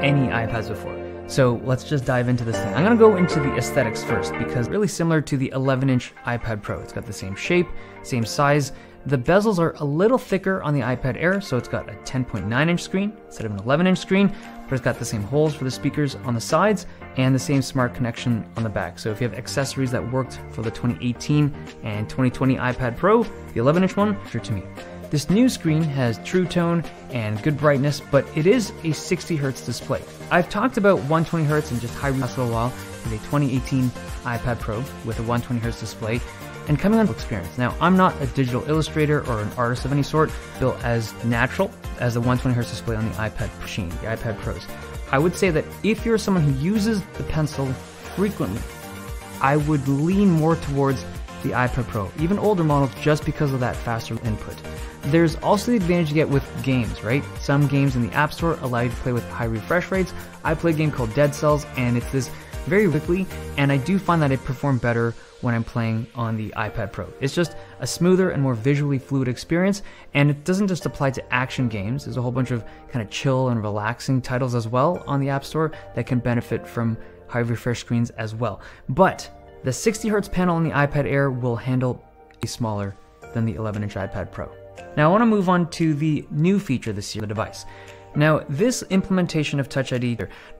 Any iPads before. So let's just dive into this thing. I'm gonna go into the aesthetics first because really similar to the 11-inch iPad Pro. It's got the same shape, same size. The bezels are a little thicker on the iPad Air, so it's got a 10.9-inch screen instead of an 11-inch screen, but it's got the same holes for the speakers on the sides and the same smart connection on the back. So if you have accessories that worked for the 2018 and 2020 iPad Pro, the 11-inch one, sure to me. This new screen has true tone and good brightness, but it is a 60 Hz display. I've talked about 120 Hz and just high last little while with a 2018 iPad Pro with a 120 Hz display and coming on experience. Now, I'm not a digital illustrator or an artist of any sort, built as natural as the 120 Hz display on the iPad machine, the iPad Pros. I would say that if you're someone who uses the pencil frequently, I would lean more towards the iPad Pro, even older models, just because of that faster input. There's also the advantage you get with games, right? Some games in the App Store allow you to play with high refresh rates. I play a game called Dead Cells, and it's this very quickly, and I do find that it performs better when I'm playing on the iPad Pro. It's just a smoother and more visually fluid experience, and it doesn't just apply to action games. There's a whole bunch of kind of chill and relaxing titles as well on the App Store that can benefit from high refresh screens as well. But the 60 Hz panel on the iPad Air will handle smaller than the 11-inch iPad Pro. Now I want to move on to the new feature this year, the device. Now this implementation of Touch ID,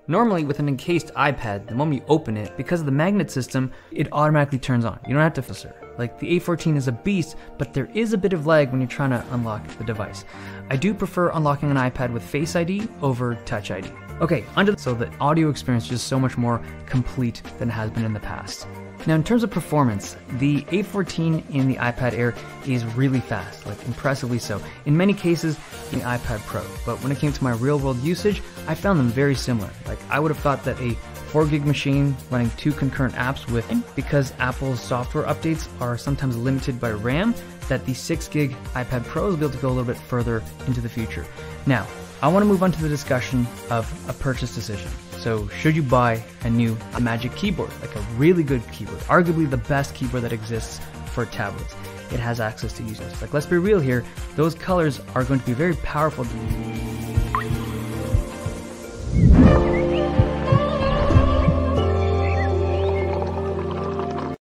normally with an encased iPad, the moment you open it, because of the magnet system, it automatically turns on. You don't have to filter. Like the A14 is a beast, but there is a bit of lag when you're trying to unlock the device. I do prefer unlocking an iPad with Face ID over Touch ID. Okay, so the audio experience is just so much more complete than it has been in the past. Now in terms of performance, the A14 in the iPad Air is really fast, like impressively so. In many cases, the iPad Pro. But when it came to my real world usage, I found them very similar. Like I would have thought that a 4 gig machine running 2 concurrent apps with it, because Apple's software updates are sometimes limited by RAM, that the 6 gig iPad Pro will be able to go a little bit further into the future. Now, I want to move on to the discussion of a purchase decision. So should you buy a new Magic Keyboard, like a really good keyboard, arguably the best keyboard that exists for tablets? It has access to users. Like let's be real here, those colors are going to be very powerful.